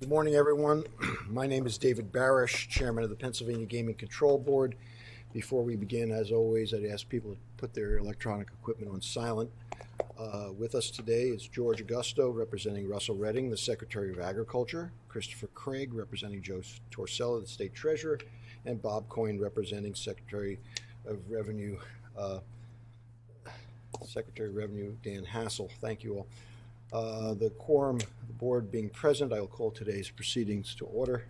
Good morning, everyone. My name is David Barish, Chairman of the Pennsylvania Gaming Control Board. Before we begin, as always, I'd ask people to put their electronic equipment on silent. With us today is George Augusto, representing Russell Redding, the Secretary of Agriculture, Christopher Craig, representing Joe Torsella, the State Treasurer, and Bob Coyne, representing Secretary of Revenue Dan Hassel. Thank you all. The quorum, the board being present, I will call today's proceedings to order.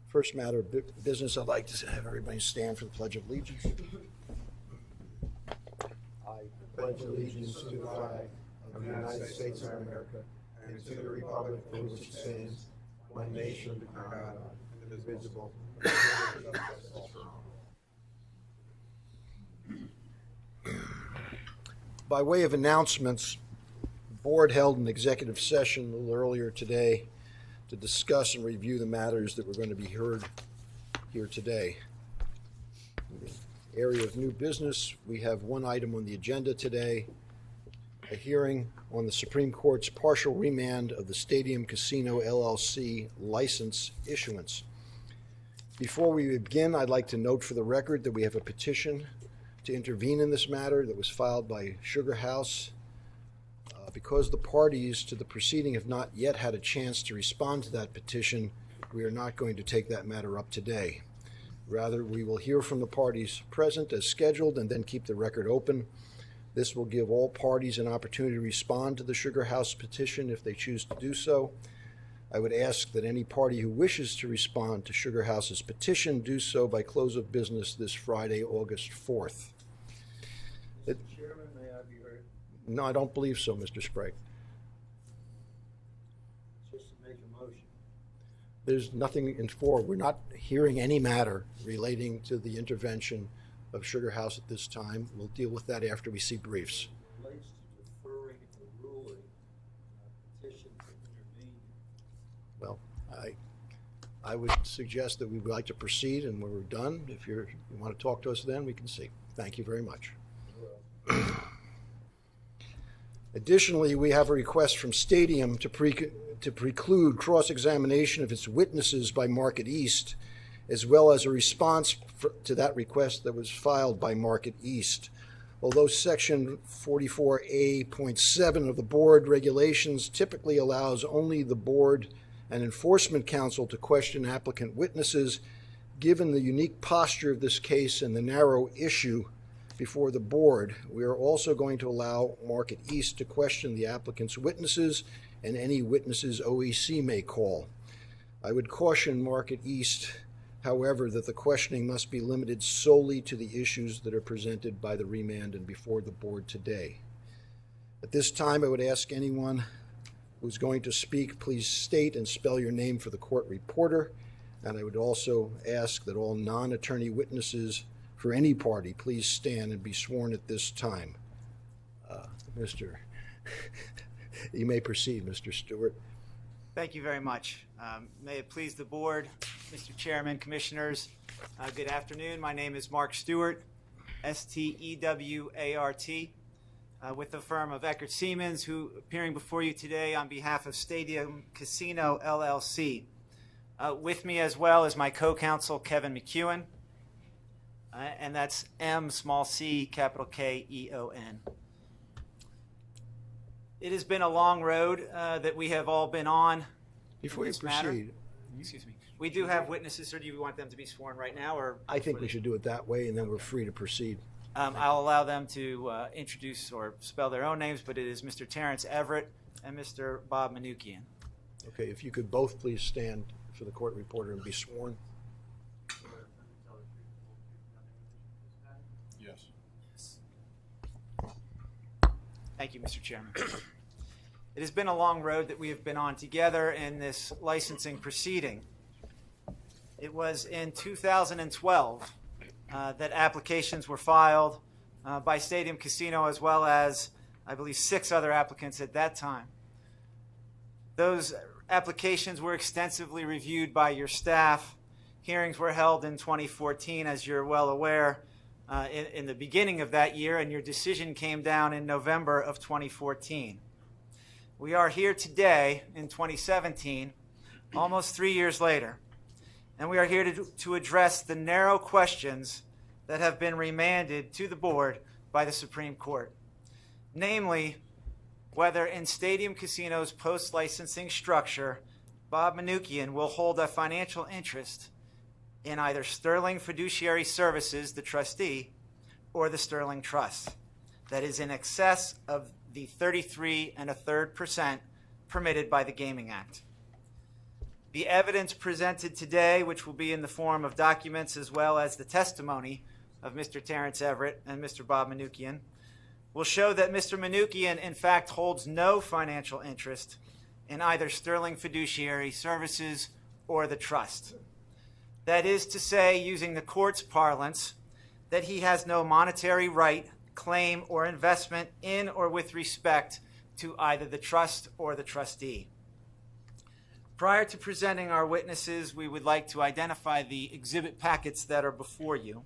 First matter of business, I'd like to have everybody stand for the Pledge of Allegiance. I pledge allegiance to the flag of the United States of America and to the republic for which it stands, one nation under God, indivisible, with liberty and justice for all. By way of announcements, the board held an executive session a little earlier today to discuss and review the matters that were going to be heard here today. In the area of new business, we have one item on the agenda today, a hearing on the Supreme Court's partial remand of the Stadium Casino LLC license issuance. Before we begin, I'd like to note for the record that we have a petition to intervene in this matter that was filed by Sugar House. Because the parties to the proceeding have not yet had a chance to respond to that petition, we are not going to take that matter up today. Rather, we will hear from the parties present as scheduled and then keep the record open. This will give all parties an opportunity to respond to the Sugar House petition if they choose to do so. I would ask that any party who wishes to respond to Sugar House's petition do so by close of business this Friday, August 4th. Mr. Chairman, may I be heard? No, I don't believe so, Mr. Sprague. Just to make a motion. There's nothing in for. We're not hearing any matter relating to the intervention of Sugar House at this time. We'll deal with that after we see briefs. It relates to deferring the ruling on a petition to intervene. Well, I would suggest that we would like to proceed, and when we're done, if you want to talk to us then, we can see. Thank you very much. Additionally, we have a request from Stadium to preclude cross-examination of its witnesses by Market East, as well as a response to that request that was filed by Market East. Although Section 44A.7 of the board regulations typically allows only the board and enforcement counsel to question applicant witnesses, given the unique posture of this case and the narrow issue before the board, we are also going to allow Market East to question the applicant's witnesses and any witnesses OEC may call. I would caution Market East, however, that the questioning must be limited solely to the issues that are presented by the remand and before the board today. At this time, I would ask anyone who's going to speak, please state and spell your name for the court reporter. And I would also ask that all non-attorney witnesses for any party, please stand and be sworn at this time. You may proceed, Mr. Stewart. Thank you very much. May it please the board, Mr. Chairman, commissioners, good afternoon. My name is Mark Stewart, S-T-E-W-A-R-T, with the firm of Eckert Siemens, who appearing before you today on behalf of Stadium Casino LLC. With me as well is my co-counsel, Kevin McEwen, and that's M-c-K-E-O-N. It has been a long road that we have all been on. Before you proceed, excuse me, we do have witnesses, or do you want them to be sworn right now? Or I think we should do it that way, and then we're free to proceed. I'll allow them to introduce or spell their own names, but it is Mr. Terrence Everett and Mr. Bob Manukian. Okay, if you could both please stand for the court reporter and be sworn. Yes. Thank you, Mr. Chairman. It has been a long road that we have been on together in this licensing proceeding. It was in 2012 that applications were filed by Stadium Casino, as well as, I believe, 6 other applicants at that time. Those applications were extensively reviewed by your staff. Hearings were held in 2014, as you're well aware, in the beginning of that year, and your decision came down in November of 2014. We are here today in 2017 almost 3 years later, and we are here to address the narrow questions that have been remanded to the board by the Supreme Court. Namely, whether in Stadium Casino's post-licensing structure, Bob Manukian will hold a financial interest in either Sterling Fiduciary Services, the trustee, or the Sterling Trust, that is in excess of the 33 1/3% permitted by the Gaming Act. The evidence presented today, which will be in the form of documents as well as the testimony of Mr. Terrence Everett and Mr. Bob Manukian, will show that Mr. Manukian, in fact, holds no financial interest in either Sterling Fiduciary Services or the trust. That is to say, using the court's parlance, that he has no monetary right, claim, or investment in or with respect to either the trust or the trustee. Prior to presenting our witnesses, we would like to identify the exhibit packets that are before you.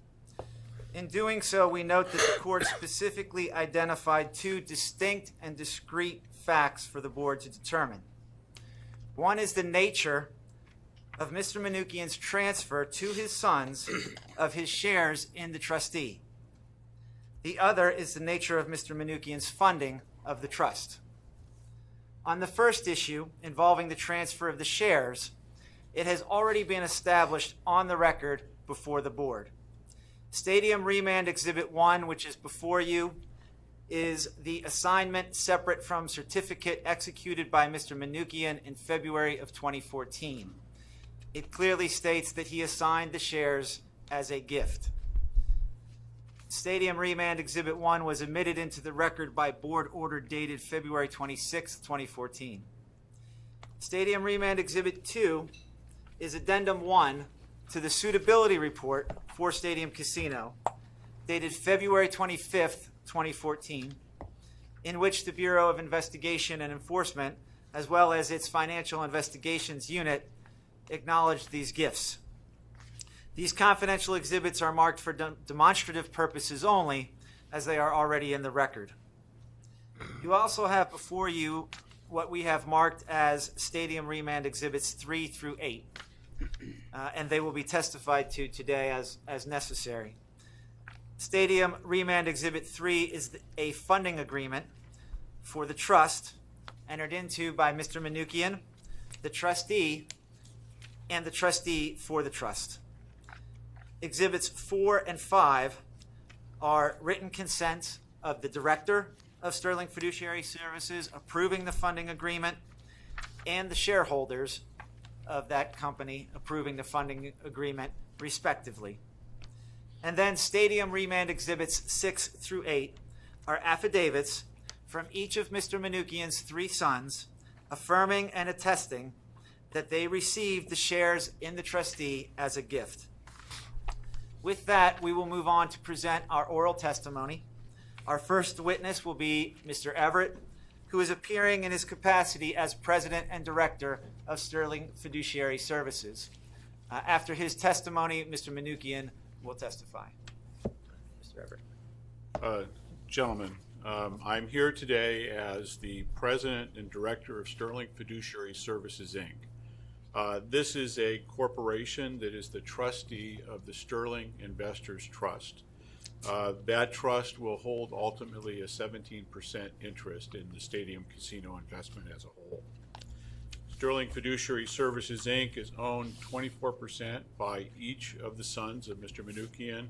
In doing so, we note that the court specifically identified two distinct and discrete facts for the board to determine. One is the nature of Mr. Manukian's transfer to his sons of his shares in the trustee. The other is the nature of Mr. Manukian's funding of the trust. On the first issue, involving the transfer of the shares, it has already been established on the record before the board. Stadium Remand Exhibit 1, which is before you, is the assignment separate from certificate executed by Mr. Manukian in February of 2014. It clearly states that he assigned the shares as a gift. Stadium Remand Exhibit 1 was admitted into the record by board order dated February 26, 2014. Stadium Remand Exhibit 2 is Addendum 1 to the suitability report for Stadium Casino, dated February 25, 2014, in which the Bureau of Investigation and Enforcement, as well as its Financial Investigations Unit, acknowledged these gifts. These confidential exhibits are marked for demonstrative purposes only, as they are already in the record. You also have before you what we have marked as Stadium Remand Exhibits 3 through 8, and they will be testified to today as necessary. Stadium Remand Exhibit 3 is a funding agreement for the trust entered into by Mr. Manukian, the trustee, and the trustee for the trust. Exhibits 4 and 5 are written consent of the director of Sterling Fiduciary Services approving the funding agreement and the shareholders of that company approving the funding agreement, respectively. And then Stadium Remand Exhibits 6 through 8 are affidavits from each of Mr. Manukian's 3 sons affirming and attesting that they received the shares in the trustee as a gift. With that, we will move on to present our oral testimony. Our first witness will be Mr. Everett, who is appearing in his capacity as President and Director of Sterling Fiduciary Services. After his testimony, Mr. Manukian will testify. Mr. Everett. Gentlemen, I'm here today as the President and Director of Sterling Fiduciary Services, Inc. This is a corporation that is the trustee of the Sterling Investors Trust. That trust will hold ultimately a 17% interest in the Stadium Casino investment as a whole. Sterling Fiduciary Services, Inc. is owned 24% by each of the sons of Mr. Manukian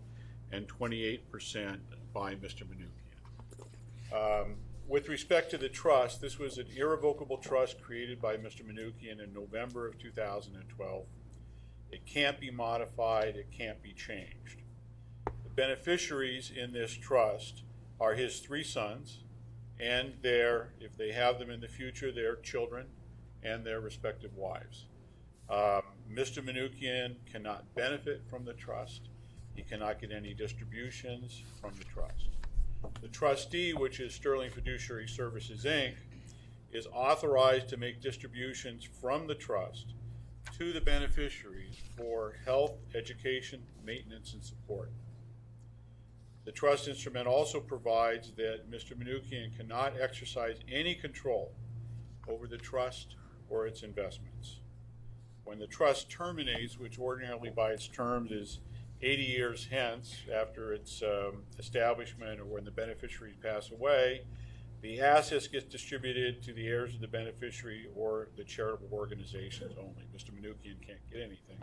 and 28% by Mr. Manukian. With respect to the trust, this was an irrevocable trust created by Mr. Manukian in November of 2012. It can't be modified, it can't be changed. The beneficiaries in this trust are his 3 sons and their, if they have them in the future, their children and their respective wives. Mr. Manukian cannot benefit from the trust. He cannot get any distributions from the trust. The trustee, which is Sterling Fiduciary Services, Inc., is authorized to make distributions from the trust to the beneficiaries for health, education, maintenance, and support. The trust instrument also provides that Mr. Manukian cannot exercise any control over the trust or its investments. When the trust terminates, which ordinarily by its terms is 80 years hence after its establishment or when the beneficiaries pass away, the assets get distributed to the heirs of the beneficiary or the charitable organizations only. Mr. Manoukian can't get anything.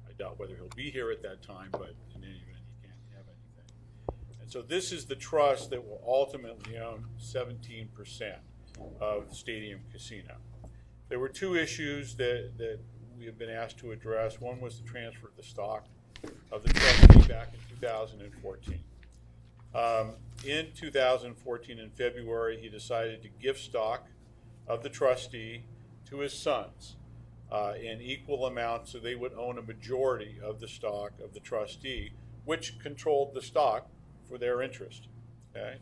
I doubt whether he'll be here at that time, but in any event, he can't have anything. And so this is the trust that will ultimately own 17% of the Stadium Casino. There were two issues that we have been asked to address. One was the transfer of the stock of the trustee back in 2014. In 2014, in February, he decided to give stock of the trustee to his sons in equal amounts, so they would own a majority of the stock of the trustee, which controlled the stock for their interest. Okay?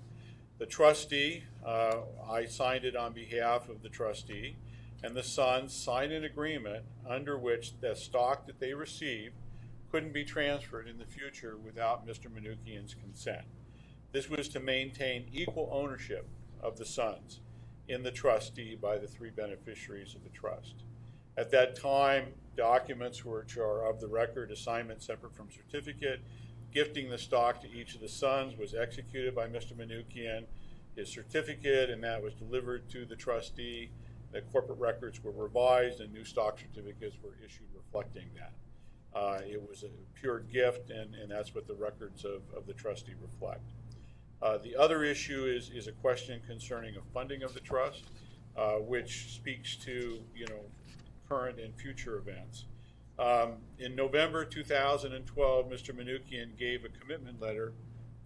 The trustee, I signed it on behalf of the trustee, and the sons signed an agreement under which the stock that they received couldn't be transferred in the future without Mr. Manoukian's consent. This was to maintain equal ownership of the sons in the trustee by the three beneficiaries of the trust. At that time, documents which are of the record, assignment separate from certificate, gifting the stock to each of the sons was executed by Mr. Manoukian, his certificate, and that was delivered to the trustee. The corporate records were revised and new stock certificates were issued reflecting that. It was a pure gift, and that's what the records of the trustee reflect. The other issue is a question concerning a funding of the trust, which speaks to current and future events. In November 2012, Mr. Manoukian gave a commitment letter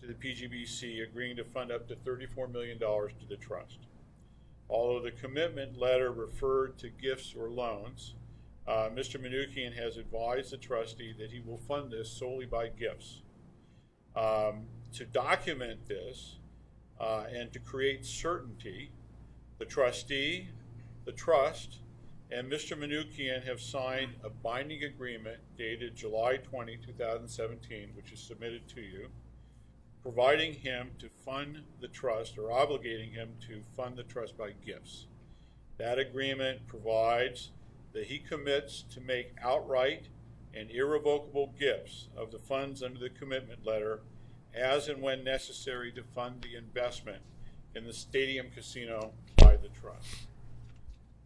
to the PGBC agreeing to fund up to $34 million to the trust. Although the commitment letter referred to gifts or loans, Mr. Manoukian has advised the trustee that he will fund this solely by gifts. To document this and to create certainty, the trustee, the trust, and Mr. Manoukian have signed a binding agreement dated July 20, 2017, which is submitted to you, providing him to fund the trust or obligating him to fund the trust by gifts. That agreement provides that he commits to make outright and irrevocable gifts of the funds under the commitment letter as and when necessary to fund the investment in the Stadium Casino by the trust.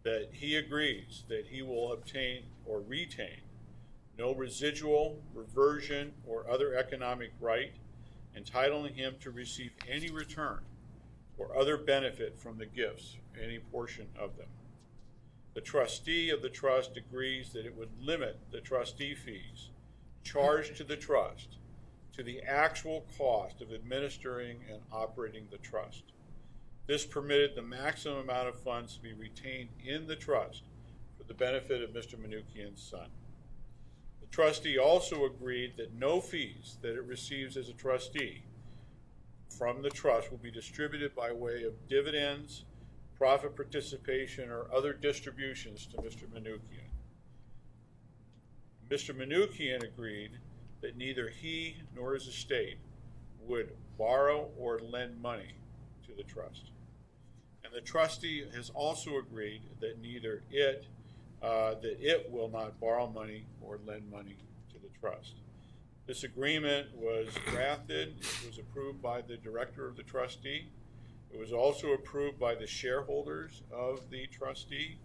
That he agrees that he will obtain or retain no residual, reversion, or other economic right entitling him to receive any return or other benefit from the gifts, any portion of them. The trustee of the trust agrees that it would limit the trustee fees charged to the trust to the actual cost of administering and operating the trust. This permitted the maximum amount of funds to be retained in the trust for the benefit of Mr. Manoukian's son. The trustee also agreed that no fees that it receives as a trustee from the trust will be distributed by way of dividends, profit participation, or other distributions to Mr. Manoukian. Mr. Manoukian agreed that neither he nor his estate would borrow or lend money to the trust. And the trustee has also agreed that neither it will not borrow money or lend money to the trust. This agreement was drafted, it was approved by the director of the trustee. It was also approved by the shareholders of the trustee,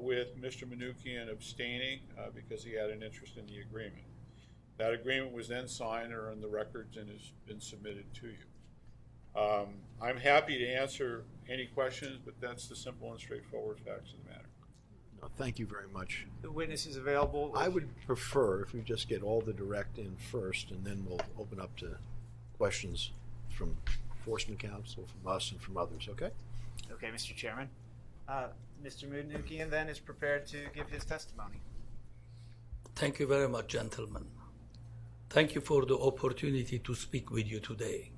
with Mr. Manoukian abstaining because he had an interest in the agreement. That agreement was then signed or in the records and has been submitted to you. I'm happy to answer any questions, but that's the simple and straightforward facts of the matter. No, thank you very much. The witness is available. I would prefer if we just get all the direct in first, and then we'll open up to questions from enforcement counsel, from us, and from others, okay? Okay, Mr. Chairman. Mr. Manoukian then is prepared to give his testimony. Thank you very much, gentlemen. Thank you for the opportunity to speak with you today.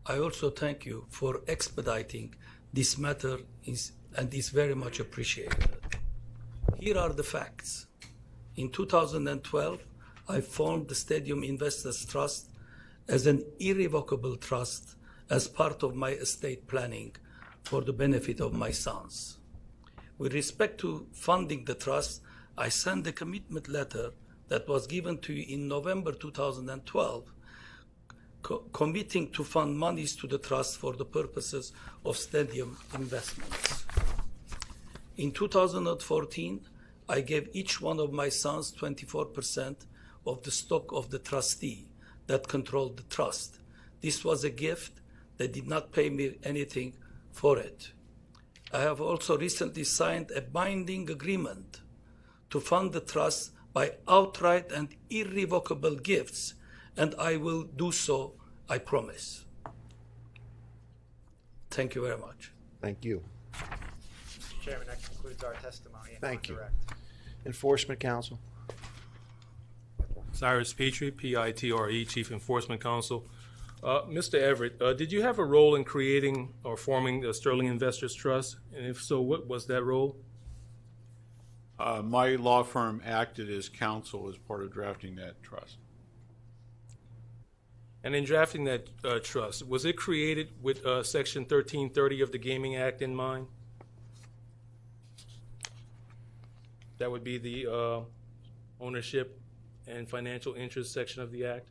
I also thank you for expediting this matter and is very much appreciated. Here are the facts. In 2012, I formed the Stadium Investors Trust as an irrevocable trust as part of my estate planning for the benefit of my sons. With respect to funding the trust, I sent a commitment letter that was given to you in November 2012, committing to fund monies to the trust for the purposes of stadium investments. In 2014, I gave each one of my sons 24% of the stock of the trustee that controlled the trust. This was a gift. They did not pay me anything for it. I have also recently signed a binding agreement to fund the trust by outright and irrevocable gifts, and I will do so, I promise. Thank you very much. Thank you. Mr. Chairman, that concludes our testimony. Thank you. Direct. Enforcement Counsel. Cyrus Petrie, P-I-T-R-E, Chief Enforcement Counsel. Mr. Everett, did you have a role in creating or forming the Sterling Investors Trust? And if so, what was that role? My law firm acted as counsel as part of drafting that trust. And in drafting that trust, was it created with Section 1330 of the Gaming Act in mind? That would be the ownership and financial interest section of the Act.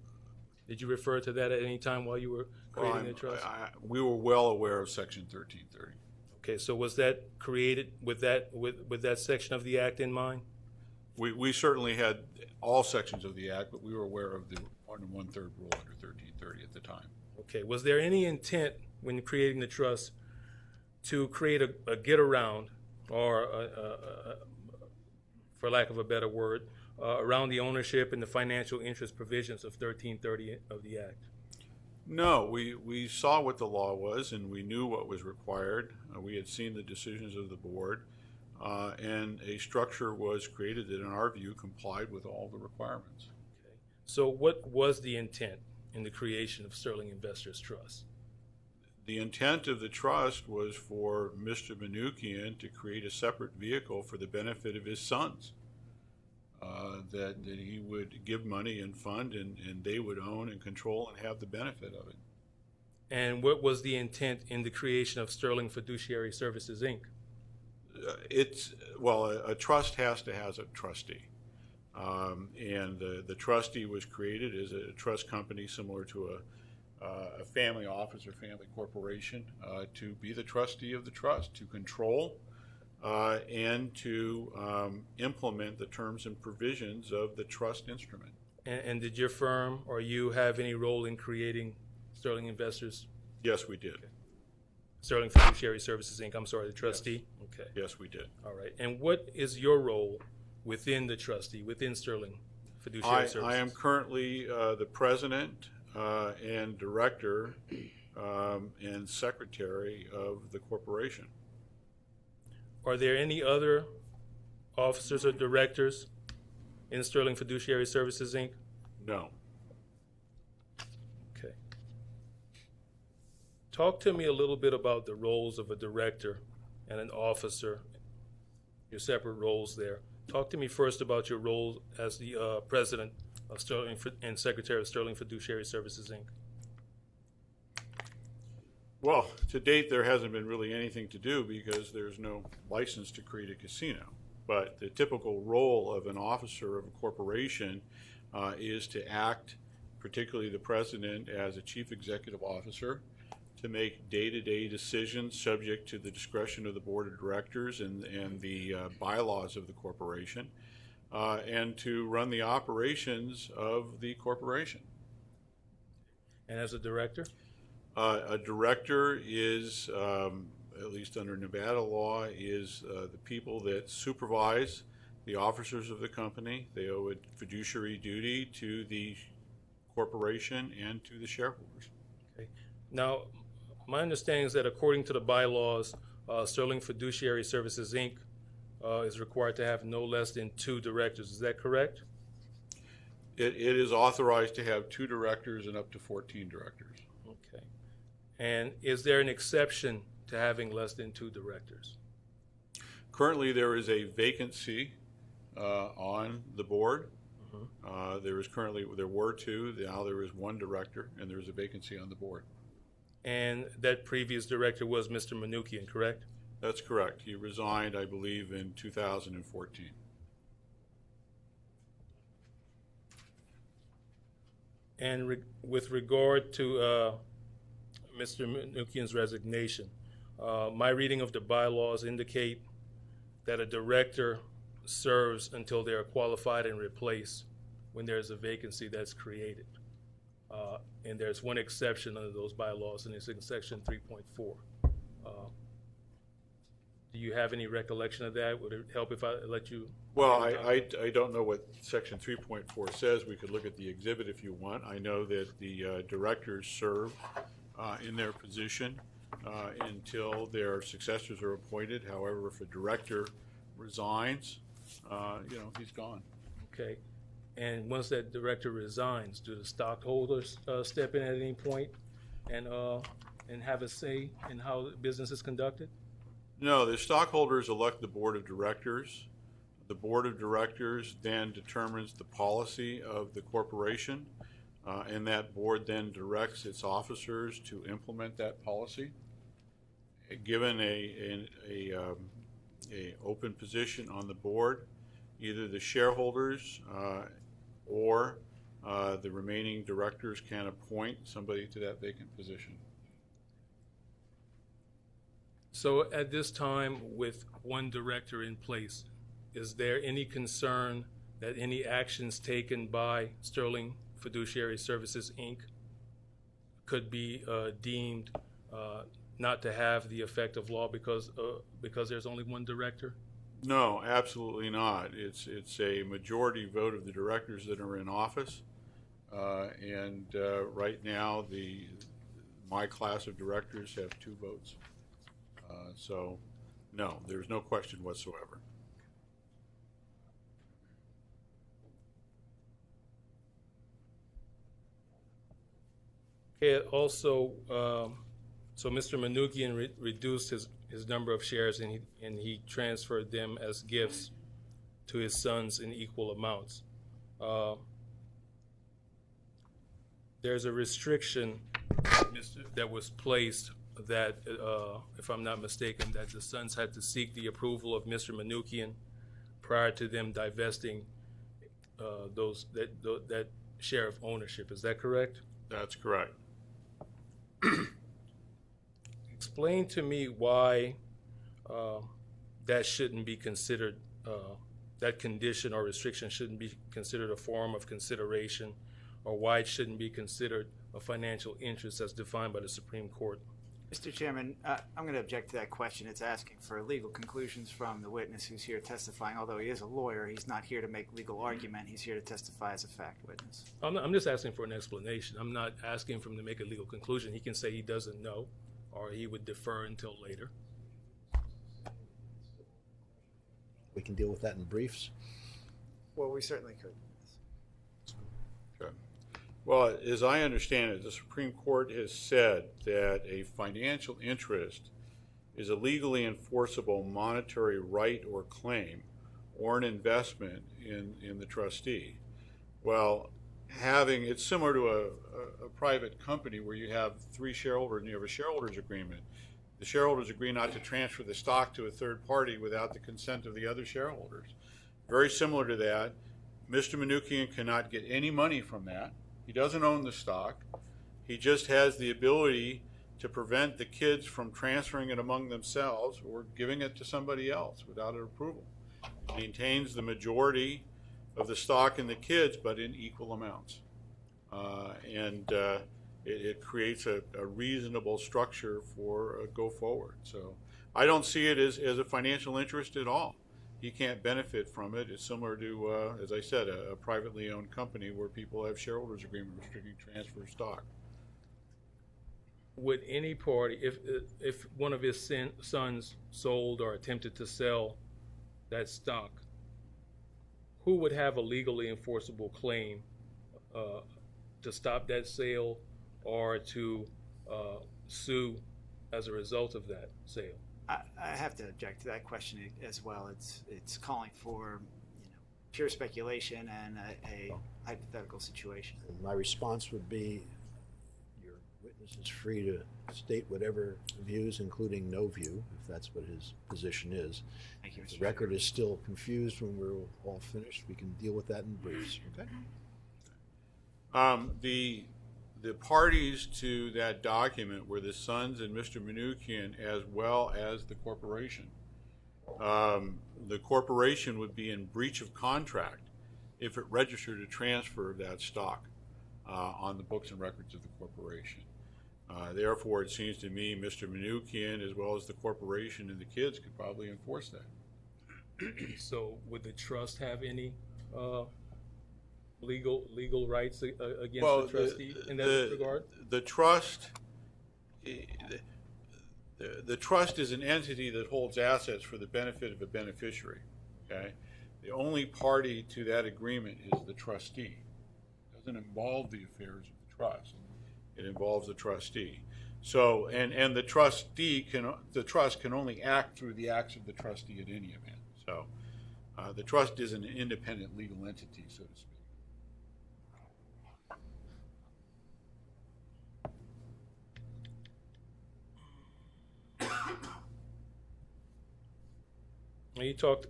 Did you refer to that at any time while you were creating the trust? We were well aware of Section 1330. Okay, so was that created with that section of the Act in mind? We certainly had all sections of the Act, but we were aware of the 1 1/3 rule under 1330 at the time. Okay, was there any intent when creating the trust to create a get around, or for lack of a better word, around the ownership and the financial interest provisions of 1330 of the Act? No, we saw what the law was, and we knew what was required. We had seen the decisions of the board, and a structure was created that, in our view, complied with all the requirements. Okay. So what was the intent in the creation of Sterling Investors Trust? The intent of the trust was for Mr. Manukian to create a separate vehicle for the benefit of his sons, that he would give money and fund, and they would own and control and have the benefit of it. And what was the intent in the creation of Sterling Fiduciary Services, Inc.? A trust has to have a trustee. And the trustee was created as a trust company similar to a family office or family corporation to be the trustee of the trust, to control and to implement the terms and provisions of the trust instrument. And did your firm or you have any role in creating Sterling Investors? Yes, we did. Okay. Sterling Fiduciary Services, Inc., I'm sorry, the trustee? Yes. Okay. Yes, we did. All right. And what is your role within the trustee, within Sterling Fiduciary Services? I am currently the president and director and secretary of the corporation. Are there any other officers or directors in Sterling Fiduciary Services, Inc.? No. Okay. Talk to me a little bit about the roles of a director and an officer, your separate roles there. Talk to me first about your role as the president of Sterling and secretary of Sterling Fiduciary Services, Inc. Well, to date, there hasn't been really anything to do because there's no license to create a casino. But the typical role of an officer of a corporation is to act, particularly the president, as a chief executive officer, to make day-to-day decisions subject to the discretion of the board of directors and the bylaws of the corporation, and to run the operations of the corporation. And as a director? A director is, at least under Nevada law, is the people that supervise the officers of the company. They owe a fiduciary duty to the corporation and to the shareholders. Okay. Now, my understanding is that according to the bylaws, Sterling Fiduciary Services, Inc. Is required to have no less than 2 directors. Is that correct? It is authorized to have 2 directors and up to 14 directors. Okay. And is there an exception to having less than 2 directors? Currently, there is a vacancy on the board. Mm-hmm. There were 2. Now there is 1 director, and there is a vacancy on the board. And that previous director was Mr. Manukian, correct? That's correct. He resigned, I believe, in 2014. And with regard to Mr. Manukian's resignation, my reading of the bylaws indicate that a director serves until they are qualified and replaced when there's a vacancy that's created. And there's one exception under those bylaws, and it's in section 3.4. Do you have any recollection of that? Would it help if I let you? Well, I don't know what section 3.4 says. We could look at the exhibit if you want. I know that the directors serve in their position until their successors are appointed. However, if a director resigns, he's gone. Okay. And once that director resigns, do the stockholders step in at any point and have a say in how the business is conducted? No, the stockholders elect the board of directors. The board of directors then determines the policy of the corporation, and that board then directs its officers to implement that policy. Given a open position on the board, either the shareholders or the remaining directors can appoint somebody to that vacant position. So at this time, with one director in place, is there any concern that any actions taken by Sterling Fiduciary Services, Inc. could be deemed not to have the effect of law because there's only one director? No, absolutely not. It's a majority vote of the directors that are in office, and right now my class of directors have 2 votes. So, no, there's no question whatsoever. Okay, also, so Mr. Manukian reduced his number of shares, and he transferred them as gifts to his sons in equal amounts. There's a restriction that was placed that, if I'm not mistaken, that the sons had to seek the approval of Mr. Manukian prior to them divesting that share of ownership. Is that correct? That's correct. Explain to me why that shouldn't be considered, that condition or restriction shouldn't be considered a form of consideration, or why it shouldn't be considered a financial interest as defined by the Supreme Court. Mr. Chairman, I'm going to object to that question. It's asking for legal conclusions from the witness who's here testifying. Although he is a lawyer, he's not here to make legal argument. He's here to testify as a fact witness. I'm just asking for an explanation. I'm not asking for him to make a legal conclusion. He can say he doesn't know, or he would defer until later. We can deal with that in briefs. Well, we certainly could. Okay. Well, as I understand it, the Supreme Court has said that a financial interest is a legally enforceable monetary right or claim or an investment in the trustee. Well, it's similar to a private company where you have 3 shareholders and you have a shareholders agreement. The shareholders agree not to transfer the stock to a third party without the consent of the other shareholders. Very similar to that, Mr. Manukian cannot get any money from that. He doesn't own the stock. He just has the ability to prevent the kids from transferring it among themselves or giving it to somebody else without an approval. He maintains the majority of the stock in the kids, but in equal amounts. It creates a reasonable structure for go forward. So I don't see it as a financial interest at all. He can't benefit from it. It's similar to, as I said, a privately owned company where people have shareholders agreement restricting transfer of stock. Would any party, if one of his sons sold or attempted to sell that stock, who would have a legally enforceable claim to stop that sale or to sue as a result of that sale? I have to object to that question as well. It's calling for pure speculation and a hypothetical situation. And my response would be, your witness is free to state whatever views, including no view, if that's what his position is. Thank you, If Mr. the record is still confused when we're all finished, we can deal with that in briefs, okay? The parties to that document were the sons and Mr. Manukian, as well as the corporation. The corporation would be in breach of contract if it registered a transfer of that stock on the books and records of the corporation. Therefore, it seems to me Mr. Manukian, as well as the corporation and the kids, could probably enforce that. So would the trust have any legal rights against the trustee in that regard? The trust, the trust is an entity that holds assets for the benefit of a beneficiary. Okay, the only party to that agreement is the trustee. It doesn't involve the affairs of the trust. It involves the trustee. So, and the trust can only act through the acts of the trustee at any event. So, the trust is an independent legal entity, so to speak.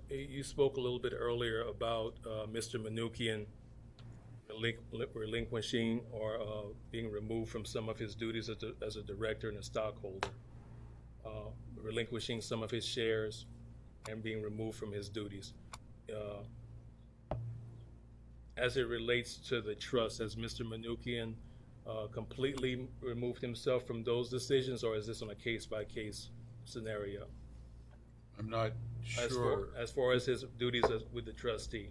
You spoke a little bit earlier about Mr. Manukian relinquishing or being removed from some of his duties as a director and a stockholder, relinquishing some of his shares and being removed from his duties. As it relates to the trust, has Mr. Manukian completely removed himself from those decisions, or is this on a case-by-case scenario? I'm not sure. As far as his duties with the trustee.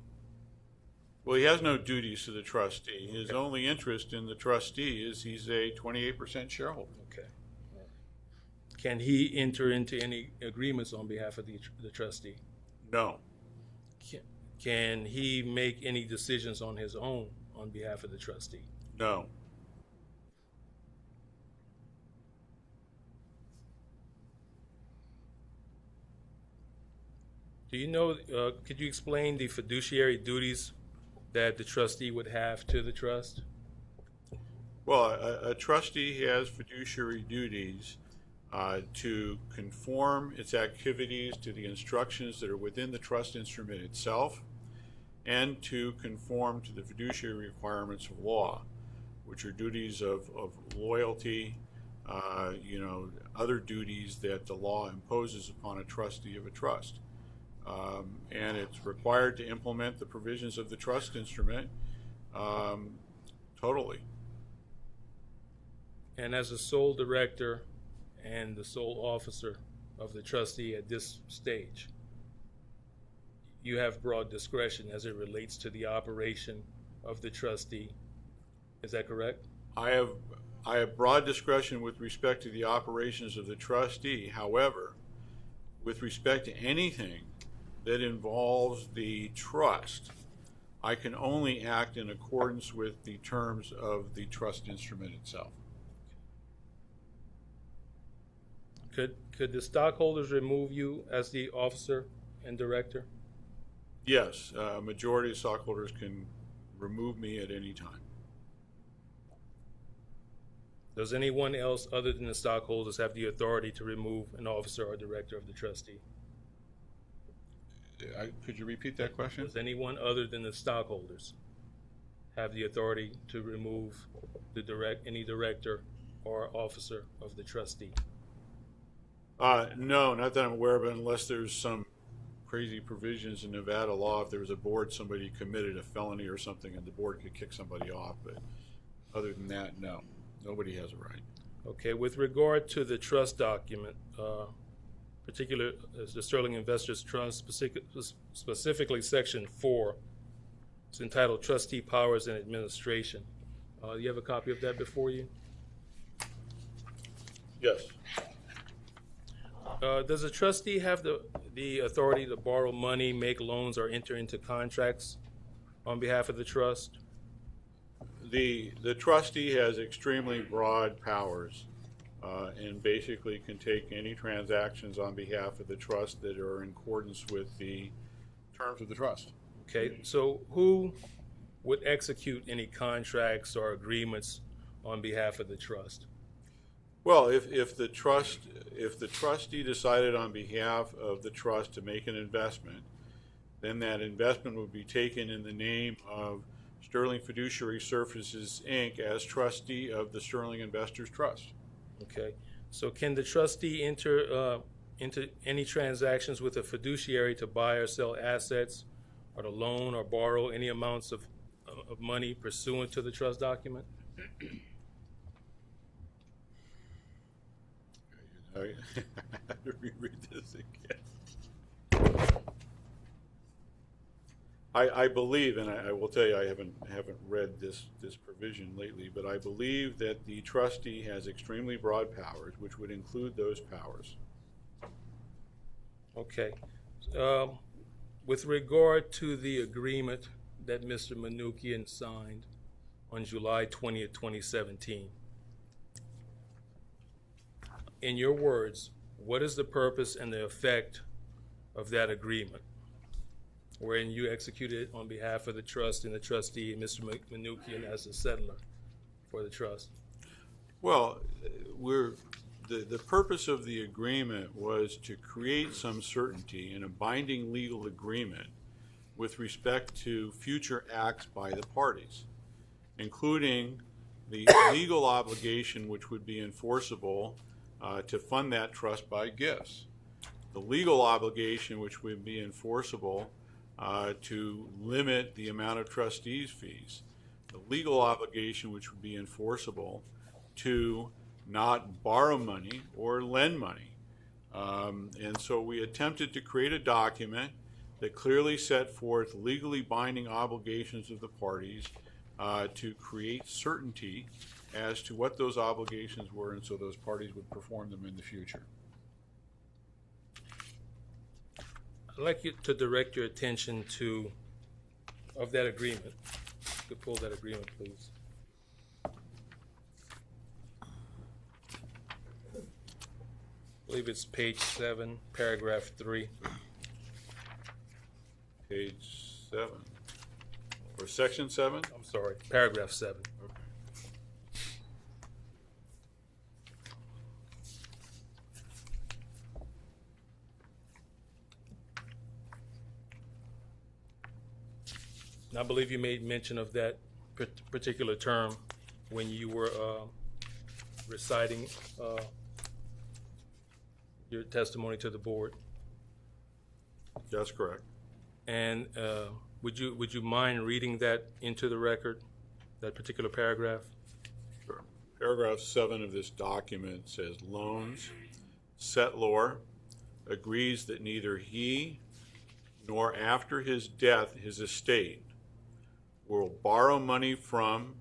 Well, he has no duties to the trustee. His only interest in the trustee is he's a 28% shareholder. Okay. Can he enter into any agreements on behalf of the trustee? No. Can he make any decisions on his own on behalf of the trustee? No. Do you know, could you explain the fiduciary duties that the trustee would have to the trust? Well, a trustee has fiduciary duties to conform its activities to the instructions that are within the trust instrument itself, and to conform to the fiduciary requirements of law, which are duties of loyalty, other duties that the law imposes upon a trustee of a trust. And it's required to implement the provisions of the trust instrument totally. And as the sole director and the sole officer of the trustee at this stage, you have broad discretion as it relates to the operation of the trustee. Is that correct? I have broad discretion with respect to the operations of the trustee. However, with respect to anything that involves the trust, I can only act in accordance with the terms of the trust instrument itself. Could the stockholders remove you as the officer and director? Yes, a majority of stockholders can remove me at any time. Does anyone else other than the stockholders have the authority to remove an officer or director of the trustee? Could you repeat that question? Does anyone other than the stockholders have the authority to remove any director or officer of the trustee? No, not that I'm aware of, unless there's some crazy provisions in Nevada law. If there was a board, somebody committed a felony or something, and the board could kick somebody off. But other than that, no, nobody has a right. Okay, with regard to the trust document, particular as the Sterling Investors Trust, specifically Section 4, it's entitled Trustee Powers and Administration. You have a copy of that before you? Yes. Does a trustee have the authority to borrow money, make loans, or enter into contracts on behalf of the trust? The trustee has extremely broad powers and basically can take any transactions on behalf of the trust that are in accordance with the terms of the trust. Okay, so who would execute any contracts or agreements on behalf of the trust? Well, if the trustee decided on behalf of the trust to make an investment, then that investment would be taken in the name of Sterling Fiduciary Services, Inc. as trustee of the Sterling Investors Trust. Okay. So can the trustee enter into any transactions with a fiduciary to buy or sell assets, or to loan or borrow any amounts of money pursuant to the trust document? I have to reread this again. I believe, and I will tell you, I haven't read this provision lately, but I believe that the trustee has extremely broad powers, which would include those powers. Okay. With regard to the agreement that Mr. Manoukian signed on July 20th, 2017, in your words, what is the purpose and the effect of that agreement, wherein you executed it on behalf of the trust and the trustee, Mr. Manoukian, as the settler for the trust? Well, the purpose of the agreement was to create some certainty in a binding legal agreement with respect to future acts by the parties, including the legal obligation which would be enforceable to fund that trust by gifts, the legal obligation which would be enforceable to limit the amount of trustees' fees, the legal obligation which would be enforceable to not borrow money or lend money. And so we attempted to create a document that clearly set forth legally binding obligations of the parties to create certainty as to what those obligations were, and so those parties would perform them in the future. I'd like you to direct your attention to that agreement. You could pull that agreement, please. I believe it's page 7, paragraph 3. Page 7, or section 7? I'm sorry, paragraph 7. Okay. I believe you made mention of that particular term when you were reciting your testimony to the board. That's correct. And would you mind reading that into the record, that particular paragraph? Sure. Paragraph 7 of this document says, loans, settlor agrees that neither he nor after his death his estate will borrow money from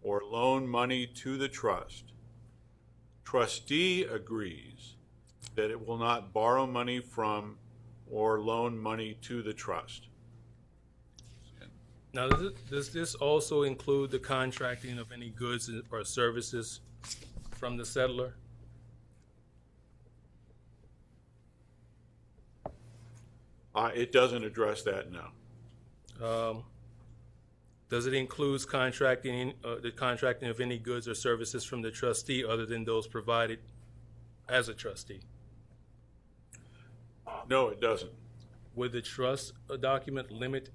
or loan money to the trust. Trustee agrees that it will not borrow money from or loan money to the trust. Now, does this also include the contracting of any goods or services from the settler? It doesn't address that, no. Does it include the contracting of any goods or services from the trustee other than those provided as a trustee? No, it doesn't. Would the trust document limit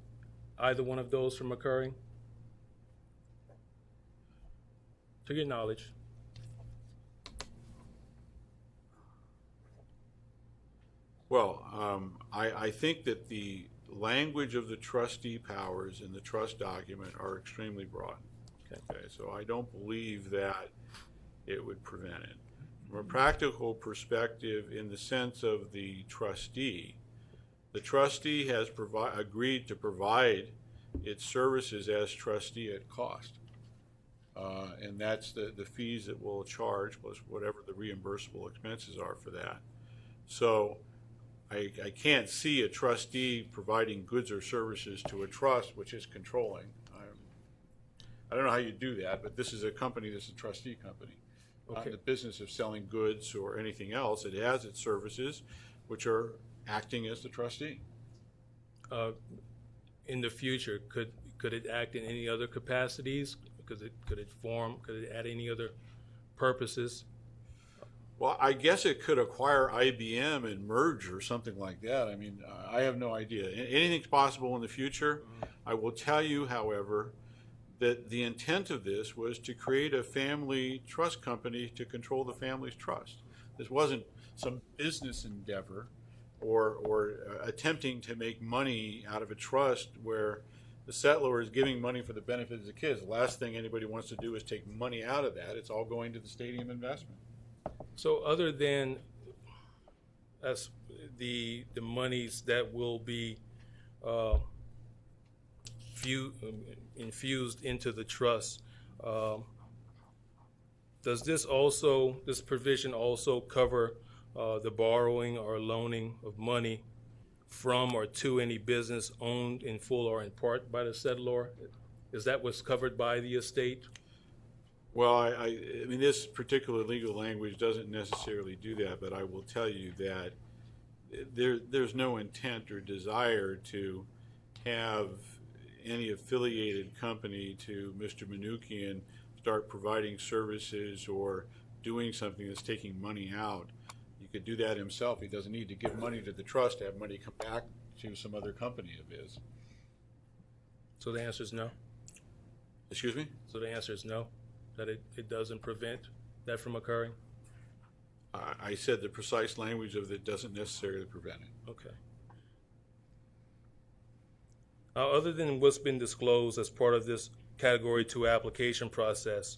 either one of those from occurring? To your knowledge. Well, I think that the language of the trustee powers in the trust document are extremely broad. Okay, so I don't believe that it would prevent it. From a practical perspective, in the sense of the trustee has agreed to provide its services as trustee at cost. And that's the fees that we'll charge plus whatever the reimbursable expenses are for that. So I can't see a trustee providing goods or services to a trust which is controlling. I don't know how you do that, but this is a company that's a trustee company. Okay. Not in the business of selling goods or anything else. It has its services which are acting as the trustee. In the future, could it act in any other capacities? Could it add any other purposes? Well, I guess it could acquire IBM and merge or something like that. I mean, I have no idea. Anything's possible in the future. I will tell you, however, that the intent of this was to create a family trust company to control the family's trust. This wasn't some business endeavor or attempting to make money out of a trust where the settlor is giving money for the benefit of the kids. The last thing anybody wants to do is take money out of that. It's all going to the stadium investment. So other than as the monies that will be infused into the trust, does this provision also cover the borrowing or loaning of money from or to any business owned in full or in part by the settlor? Is that what's covered by the estate? Well, I mean, this particular legal language doesn't necessarily do that, but I will tell you that there's no intent or desire to have any affiliated company to Mr. Manukian start providing services or doing something that's taking money out. He could do that himself. He doesn't need to give money to the trust to have money come back to some other company of his. So the answer is no? Excuse me? So the answer is no, that it doesn't prevent that from occurring? I said the precise language of it doesn't necessarily prevent it. Okay. Other than what's been disclosed as part of this Category 2 application process,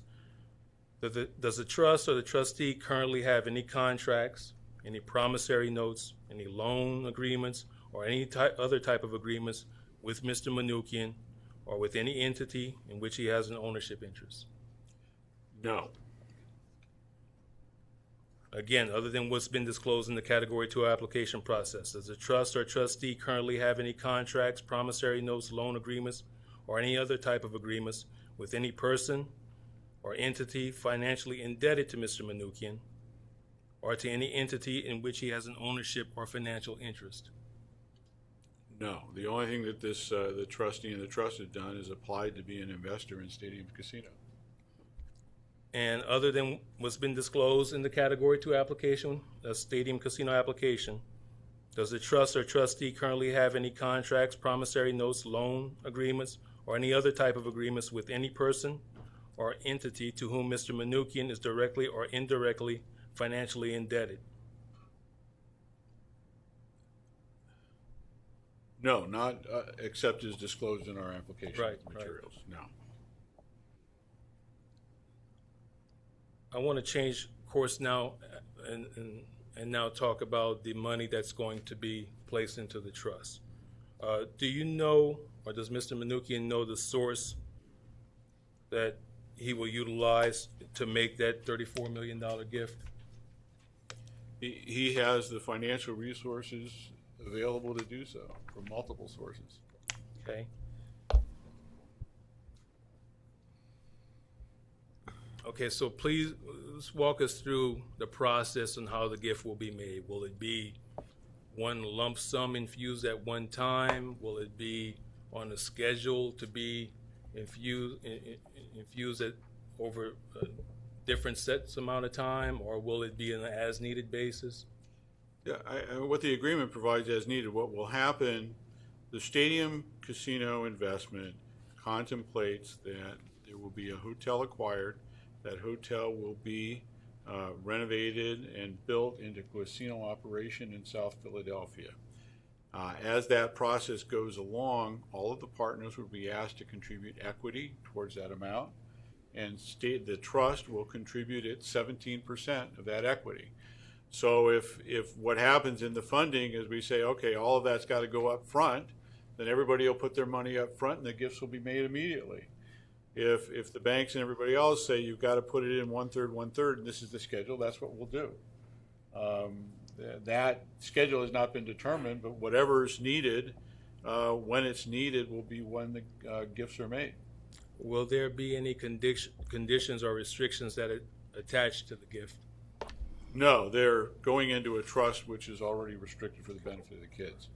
does the trust or the trustee currently have any contracts, any promissory notes, any loan agreements, or any other type of agreements with Mr. Manukian or with any entity in which he has an ownership interest? No. Again, other than what's been disclosed in the Category 2 application process, does the trust or trustee currently have any contracts, promissory notes, loan agreements, or any other type of agreements with any person or entity financially indebted to Mr. Manukian, or to any entity in which he has an ownership or financial interest? No. The only thing that this the trustee and the trust have done is applied to be an investor in Stadium Casino. And other than what's been disclosed in the Category 2 application, the Stadium Casino application, does the trust or trustee currently have any contracts, promissory notes, loan agreements, or any other type of agreements with any person or entity to whom Mr. Manukian is directly or indirectly financially indebted? No, not except as disclosed in our application Right, materials. No. I want to change course now and now talk about the money that's going to be placed into the trust. Do you know, or does Mr. Manukian know the source that he will utilize to make that $34 million gift? He has the financial resources available to do so from multiple sources. Okay. Okay, so please walk us through the process and how the gift will be made. Will it be one lump sum infused at one time? Will it be on a schedule to be infused at over a different sets amount of time, or will it be on an as-needed basis? Yeah, what the agreement provides as needed. What will happen, the Stadium Casino investment contemplates that there will be a hotel acquired. That hotel will be renovated and built into casino operation in South Philadelphia. As that process goes along, all of the partners will be asked to contribute equity towards that amount, and the trust will contribute its 17% of that equity. So if what happens in the funding is we say, okay, all of that's got to go up front, then everybody will put their money up front and the gifts will be made immediately. If the banks and everybody else say you've got to put it in 1/3, and this is the schedule, that's what we'll do. That schedule has not been determined, but whatever's needed, when it's needed, will be when the gifts are made. Will there be any conditions or restrictions that are attached to the gift? No, they're going into a trust which is already restricted for the benefit of the kids.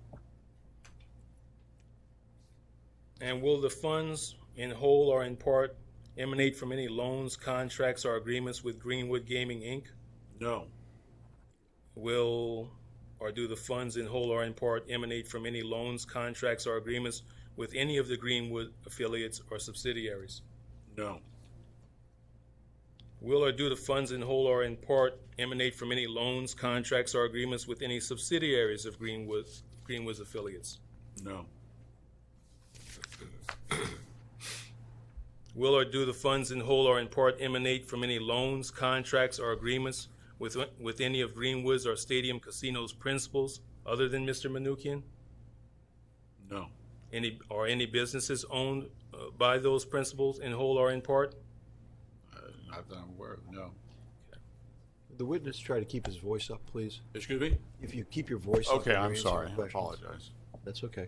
And will the funds, in whole or in part, emanate from any loans, contracts, or agreements with Greenwood Gaming, Inc.? No. Do the funds, in whole or in part, emanate from any loans, contracts, or agreements with any of the Greenwood affiliates or subsidiaries? No. Will or do the funds in whole or in part emanate from any loans, contracts, or agreements with any subsidiaries of Greenwood's affiliates? No. Will or do the funds in whole or in part emanate from any loans, contracts, or agreements with any of Greenwood's or Stadium Casino's principals other than Mr. Manukian? No. Any businesses owned by those principals in whole or in part? Not that I'm aware of. No. The witness try to keep his voice up, please. Excuse me? If you keep your voice up. Okay, when you're I'm answering sorry. I questions. apologize. That's okay.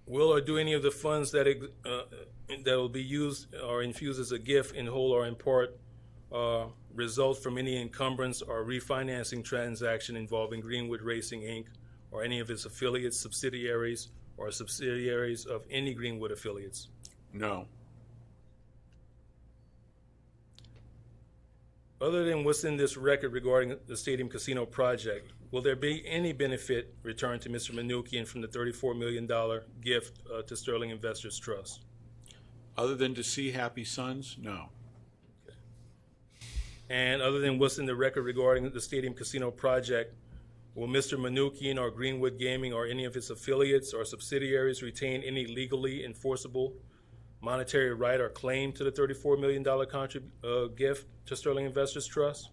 Will or do any of the funds that will be used or infused as a gift in whole or in part result from any encumbrance or refinancing transaction involving Greenwood Racing, Inc., or any of its affiliates, subsidiaries, or subsidiaries of any Greenwood affiliates? No. Other than what's in this record regarding the Stadium Casino project, will there be any benefit returned to Mr. Manukian from the $34 million gift to Sterling Investors Trust? Other than to see happy sons? No. And other than what's in the record regarding the Stadium Casino project, will Mr. Manukian or Greenwood Gaming or any of its affiliates or subsidiaries retain any legally enforceable monetary right or claim to the $34 million gift to Sterling Investors Trust?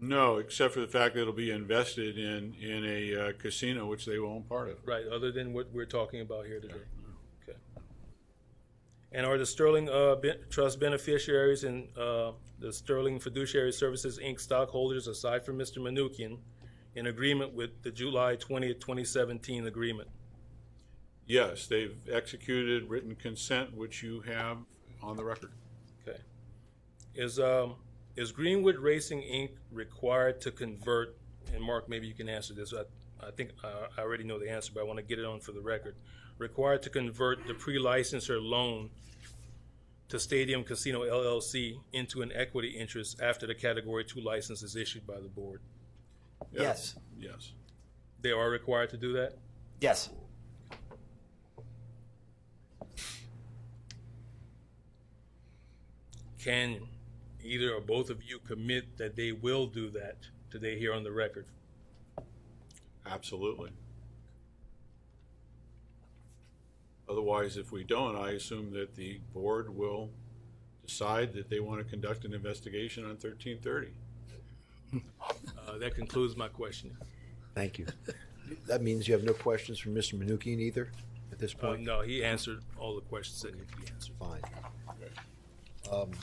No, except for the fact that it'll be invested in a casino which they will own part of. Right, other than what we're talking about here today. Okay. And are the Sterling Trust beneficiaries and the Sterling Fiduciary Services, Inc. stockholders, aside from Mr. Manukian, in agreement with the July 20th, 2017 agreement? Yes, they've executed written consent, which you have on the record. Okay. Is Greenwood Racing, Inc. required to convert, and Mark, maybe you can answer this. I think I already know the answer, but I want to get it on for the record. Required to convert the pre-licensor loan to Stadium Casino LLC into an equity interest after the Category 2 license is issued by the board? Yes. Yes. They are required to do that? Yes. Can either or both of you commit that they will do that today here on the record? Absolutely. Otherwise, if we don't, I assume that the board will decide that they want to conduct an investigation on 1330. That concludes my question. Thank you. That means you have no questions from Mr. Manukian either at this point? No, he answered all the questions that need to be answered. Fine.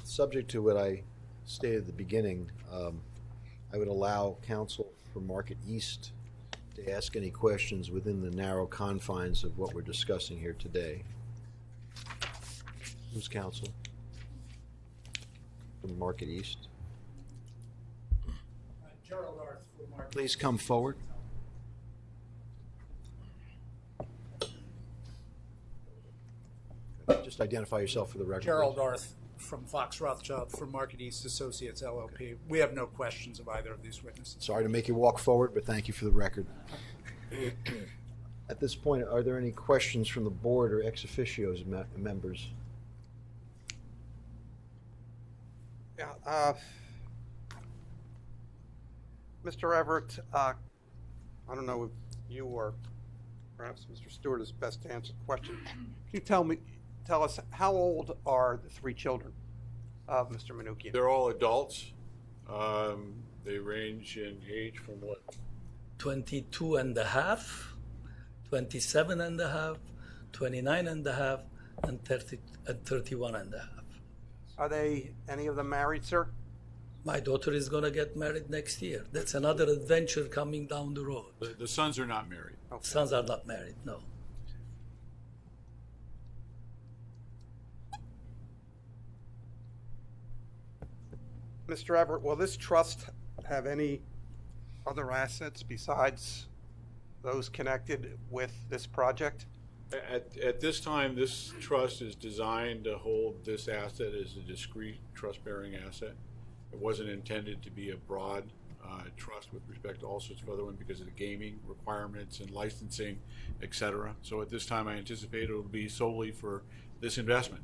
Subject to what I stated at the beginning, I would allow counsel for Market East to ask any questions within the narrow confines of what we're discussing here today. Who's counsel from Market East? Gerald Arth for Market. Please come forward. Just identify yourself for the record. Gerald please. Arth from Fox Rothschild for Market East Associates LLP. We have no questions of either of these witnesses. Sorry to make you walk forward, but thank you for the record. At this point, are there any questions from the board or ex officio's members? Yeah, Mr. Everett, I don't know if you or perhaps Mr. Stewart is best to answer the question. Can you tell us how old are the three children of Mr. Manukian? They're all adults. They range in age from what? 22 and a half, 27 and a half, 29 and a half, and 31 and a half. Are they any of them married, sir? My daughter is going to get married next year. That's another adventure coming down the road. The sons are not married. Okay. Sons are not married, no. Mr. Everett, will this trust have any other assets besides those connected with this project? At this time, this trust is designed to hold this asset as a discrete trust-bearing asset. It wasn't intended to be a broad trust with respect to all sorts of other ones because of the gaming requirements and licensing, et cetera. So at this time, I anticipate it will be solely for this investment.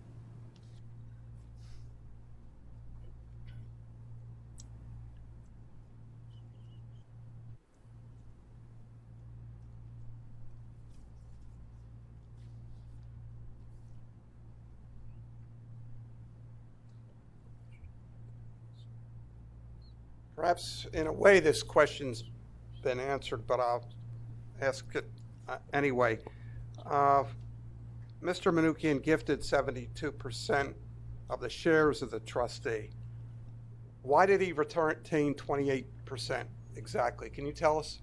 Perhaps in a way this question's been answered, but I'll ask it anyway. Mr. Manukian gifted 72% of the shares of the trustee. Why did he retain 28% exactly? Can you tell us?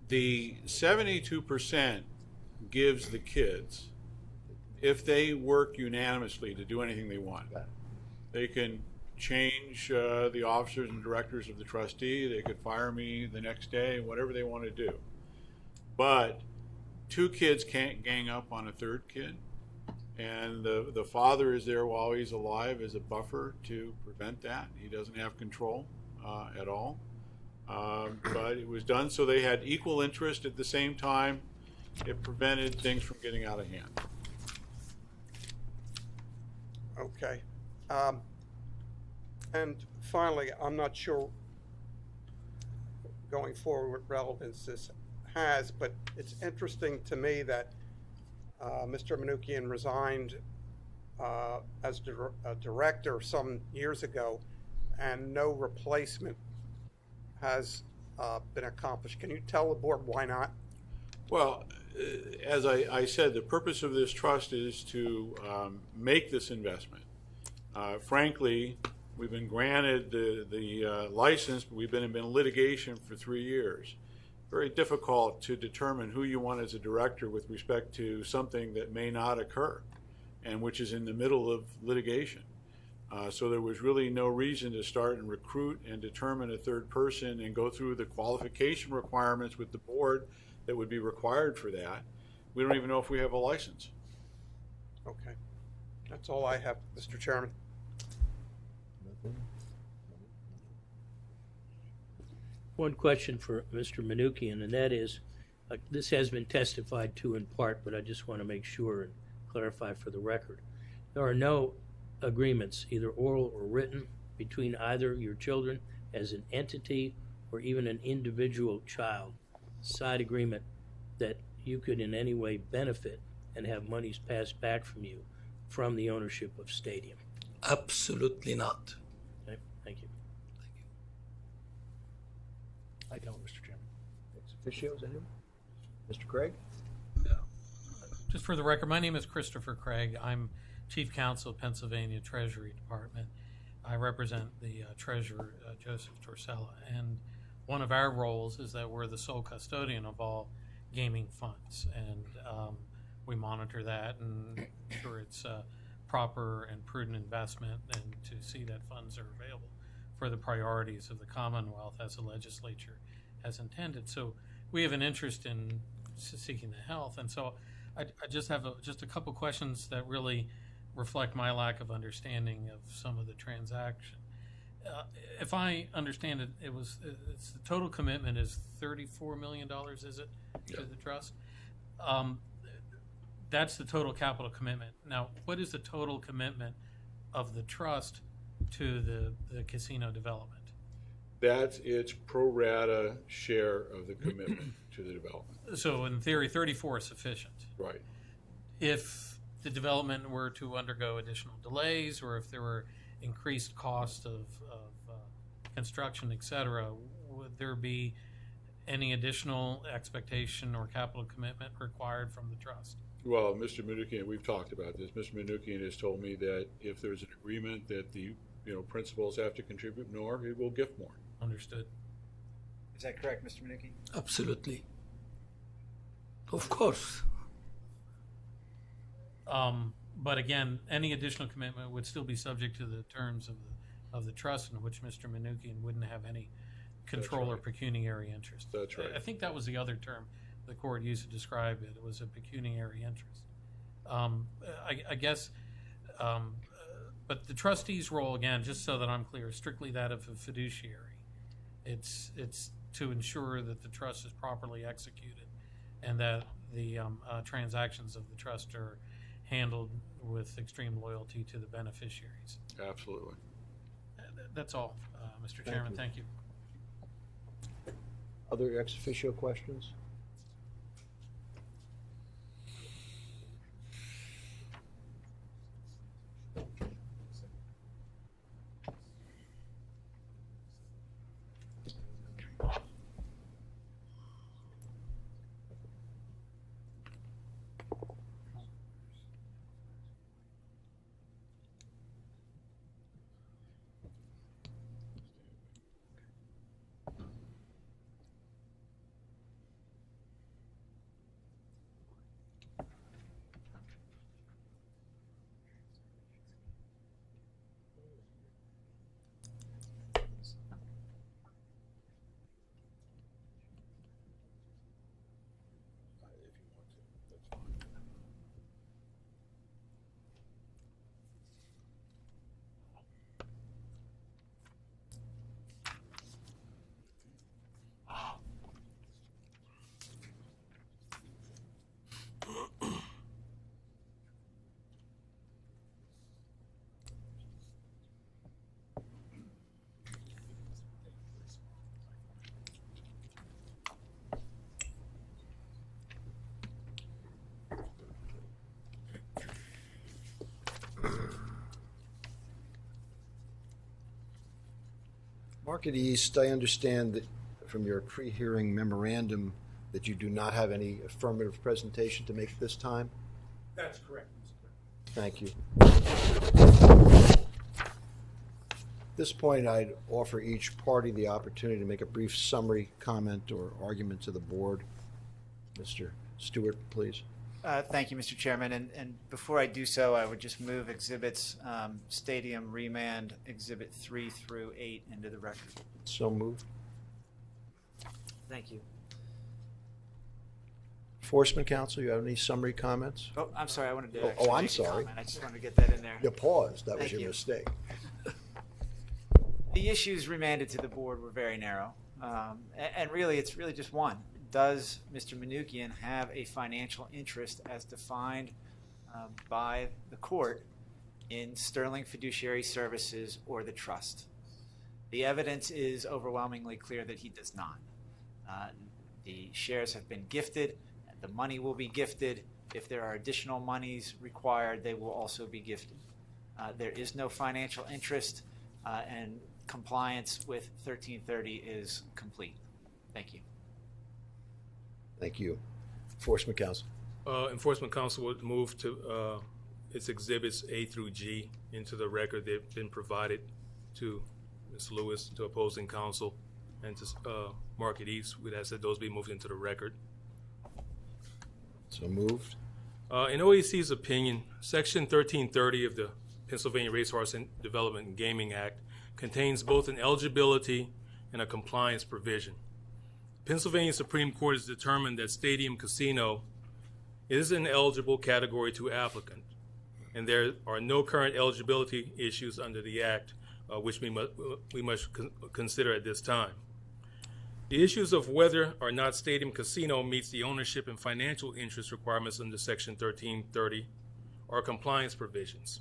The 72% gives the kids, if they work unanimously to do anything they want, they can change the officers and directors of the trustee. They could fire me the next day, whatever they want to do. But two kids can't gang up on a third kid. And the father is there while he's alive as a buffer to prevent that. He doesn't have control at all. But it was done so they had equal interest at the same time. It prevented things from getting out of hand. Okay. And finally, I'm not sure going forward what relevance this has, but it's interesting to me that Mr. Manukian resigned as a director some years ago, and no replacement has been accomplished. Can you tell the board why not? Well, as I said, the purpose of this trust is to make this investment. Frankly, we've been granted the license, but we've been in litigation for 3 years. Very difficult to determine who you want as a director with respect to something that may not occur and which is in the middle of litigation. So there was really no reason to start and recruit and determine a third person and go through the qualification requirements with the board that would be required for that. We don't even know if we have a license. Okay. That's all I have, Mr. Chairman. One question for Mr. Manukian, and that is, this has been testified to in part, but I just want to make sure and clarify for the record. There are no agreements, either oral or written, between either your children as an entity or even an individual child, side agreement that you could in any way benefit and have monies passed back from you from the ownership of Stadium? Absolutely not. Okay, thank you. I don't, Mr. Chairman. Ex officios, anyone? Mr. Craig? Just for the record, my name is Christopher Craig. I'm Chief Counsel of Pennsylvania Treasury Department. I represent the Treasurer, Joseph Torsella, and one of our roles is that we're the sole custodian of all gaming funds, and we monitor that and ensure it's proper and prudent investment and to see that funds are available for the priorities of the Commonwealth as the legislature has intended. So we have an interest in seeking the health, and so I just have just a couple questions that really reflect my lack of understanding of some of the transaction. If I understand it, it's the total commitment is $34 million, is it, to the trust? That's the total capital commitment. Now, what is the total commitment of the trust to the casino development? That's its pro rata share of the commitment to the development. So in theory, 34 is sufficient. Right. If the development were to undergo additional delays, or if there were increased costs of construction, et cetera, would there be any additional expectation or capital commitment required from the trust? Well, Mr. Manukian, we've talked about this. Mr. Manukian has told me that if there's an agreement that the principals have to contribute more, he will gift more. Understood. Is that correct, Mr. Manukian? Absolutely. Of course. But again, any additional commitment would still be subject to the terms of the trust, in which Mr. Manukian wouldn't have any control or pecuniary interest. That's right. I think that was the other term the court used to describe it. It was a pecuniary interest. I guess, but the trustee's role, again, just so that I'm clear, is strictly that of a fiduciary. It's to ensure that the trust is properly executed and that the transactions of the trust are handled with extreme loyalty to the beneficiaries. Absolutely. That's all, Mr. Chairman. Thank you. Other ex officio questions? Market East, I understand that from your pre-hearing memorandum that you do not have any affirmative presentation to make at this time? That's correct, Mr. Chairman. Thank you. At this point, I'd offer each party the opportunity to make a brief summary comment or argument to the board. Mr. Stewart, please. Thank you, Mr. Chairman. And before I do so, I would just move exhibits Stadium Remand Exhibit 3 through 8 into the record. So moved. Thank you. Enforcement Counsel, you have any summary comments? Oh, I'm sorry. I wanted to. Oh, actually I'm make a sorry. comment. I just wanted to get that in there. You paused. That was Thank your you. mistake. The issues remanded to the board were very narrow, and really, it's really just one. Does Mr. Manoukian have a financial interest as defined by the court in Sterling Fiduciary Services or the trust? The evidence is overwhelmingly clear that he does not. The shares have been gifted. The money will be gifted. If there are additional monies required, they will also be gifted. There is no financial interest, and compliance with 1330 is complete. Thank you. Thank you. Enforcement Counsel. Enforcement Counsel would move to its exhibits A through G into the record. They've been provided to Ms. Lewis, to opposing counsel, and to Market East. We'd ask that those be moved into the record. So moved. In OEC's opinion, Section 1330 of the Pennsylvania Racehorse Development and Gaming Act contains both an eligibility and a compliance provision. Pennsylvania Supreme Court has determined that Stadium Casino is an eligible Category 2 applicant, and there are no current eligibility issues under the Act which we must consider at this time. The issues of whether or not Stadium Casino meets the ownership and financial interest requirements under Section 1330 are compliance provisions.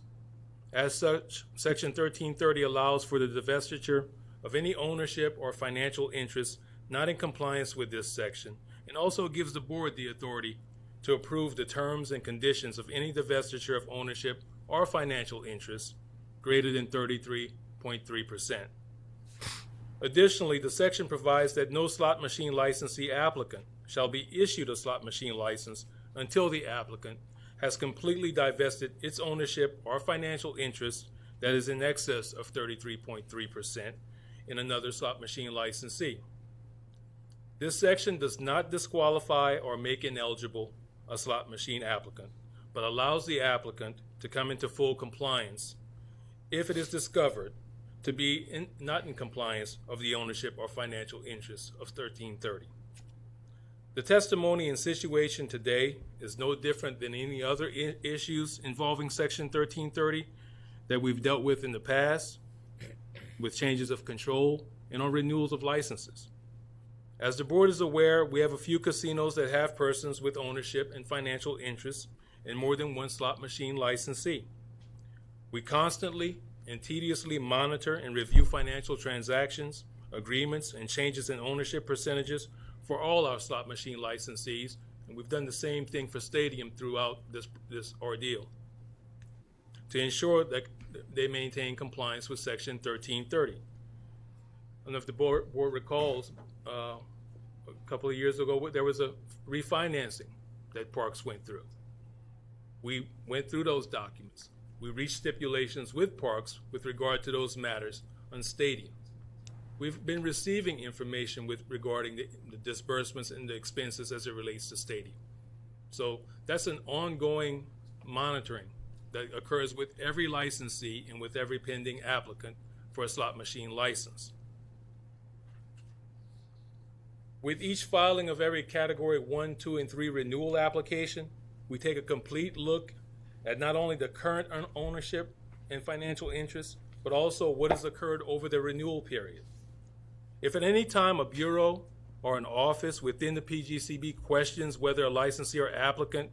As such, Section 1330 allows for the divestiture of any ownership or financial interest not in compliance with this section, and also gives the board the authority to approve the terms and conditions of any divestiture of ownership or financial interest greater than 33.3%. Additionally, the section provides that no slot machine licensee applicant shall be issued a slot machine license until the applicant has completely divested its ownership or financial interest that is in excess of 33.3% in another slot machine licensee. This section does not disqualify or make ineligible a slot machine applicant, but allows the applicant to come into full compliance if it is discovered to be not in compliance of the ownership or financial interests of 1330. The testimony and situation today is no different than any other issues involving Section 1330 that we've dealt with in the past, with changes of control and on renewals of licenses. As the board is aware, we have a few casinos that have persons with ownership and financial interests in more than one slot machine licensee. We constantly and tediously monitor and review financial transactions, agreements, and changes in ownership percentages for all our slot machine licensees, and we've done the same thing for Stadium throughout this ordeal to ensure that they maintain compliance with Section 1330. And if the board recalls, a couple of years ago, there was a refinancing that Parks went through. We went through those documents. We reached stipulations with Parks with regard to those matters on Stadium. We've been receiving information regarding the disbursements and the expenses as it relates to Stadium. So that's an ongoing monitoring that occurs with every licensee and with every pending applicant for a slot machine license. With each filing of every Category 1, 2, and 3 renewal application, we take a complete look at not only the current ownership and financial interests, but also what has occurred over the renewal period. If at any time a bureau or an office within the PGCB questions whether a licensee or applicant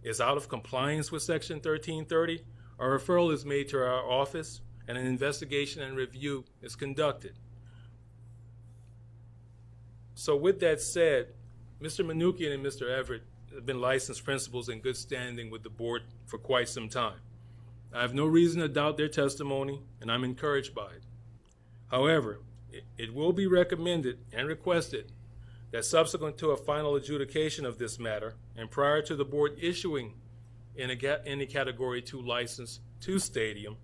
is out of compliance with Section 1330, a referral is made to our office and an investigation and review is conducted. So with that said, Mr. Manoukian and Mr. Everett have been licensed principals in good standing with the board for quite some time. I have no reason to doubt their testimony, and I'm encouraged by it. However, It will be recommended and requested that subsequent to a final adjudication of this matter and prior to the board issuing any Category 2 license to Stadium,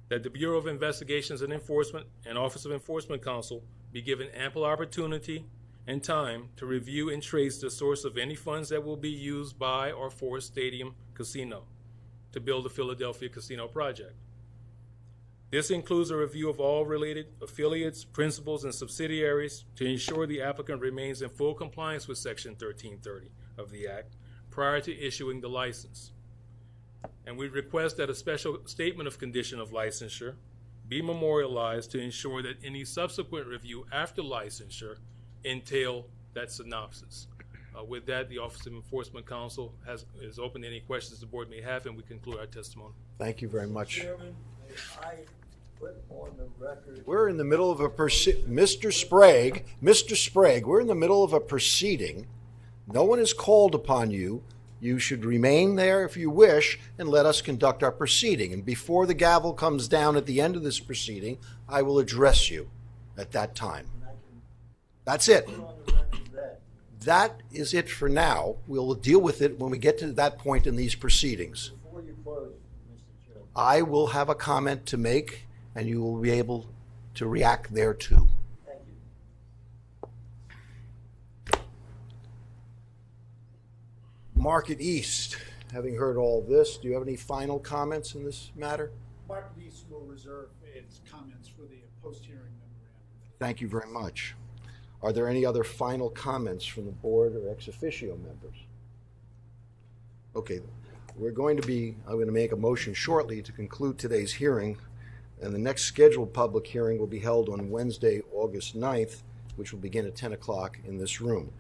that the Bureau of Investigations and Enforcement and Office of Enforcement Counsel be given ample opportunity and time to review and trace the source of any funds that will be used by or for Stadium Casino to build the Philadelphia Casino project. This includes a review of all related affiliates, principals, and subsidiaries to ensure the applicant remains in full compliance with Section 1330 of the Act prior to issuing the license. And we request that a special statement of condition of licensure be memorialized to ensure that any subsequent review after licensure entail that synopsis. With that, the Office of Enforcement Counsel is open to any questions the board may have, and we conclude our testimony. Thank you very much. Chairman, may I put on the record? We're in the middle of a Mr. Sprague, we're in the middle of a proceeding. No one has called upon you. You should remain there if you wish and let us conduct our proceeding. And before the gavel comes down at the end of this proceeding, I will address you at that time. That's it. That is it for now. We'll deal with it when we get to that point in these proceedings. Before you close, Mr. Chairman. I will have a comment to make, and you will be able to react thereto. Thank you. Market East, having heard all this, do you have any final comments in this matter? Market East will reserve its comments for the post-hearing memorandum. Thank you very much. Are there any other final comments from the board or ex officio members? Okay, I'm going to make a motion shortly to conclude today's hearing, and the next scheduled public hearing will be held on Wednesday, August 9th, which will begin at 10 o'clock in this room.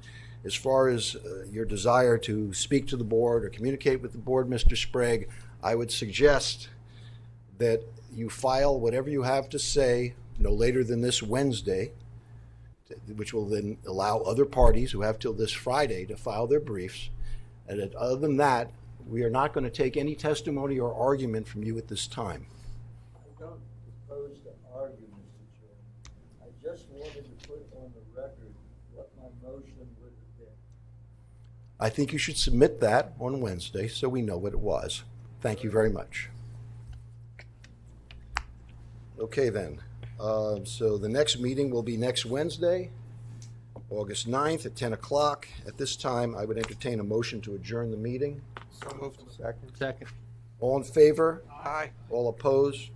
As far as your desire to speak to the board or communicate with the board, Mr. Sprague, I would suggest that you file whatever you have to say no later than this Wednesday, which will then allow other parties who have till this Friday to file their briefs. And other than that, we are not going to take any testimony or argument from you at this time. I don't propose to argue, Mr. Chairman. I just wanted to put on the record what my motion would have been. I think you should submit that on Wednesday so we know what it was. Thank you very much. Okay then. So the next meeting will be next Wednesday, August 9th at 10 o'clock. At this time, I would entertain a motion to adjourn the meeting. So moved. Second. All in favor? Aye. All opposed?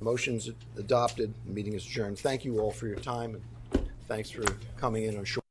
Motion's adopted. The meeting is adjourned. Thank you all for your time, and thanks for coming in on short.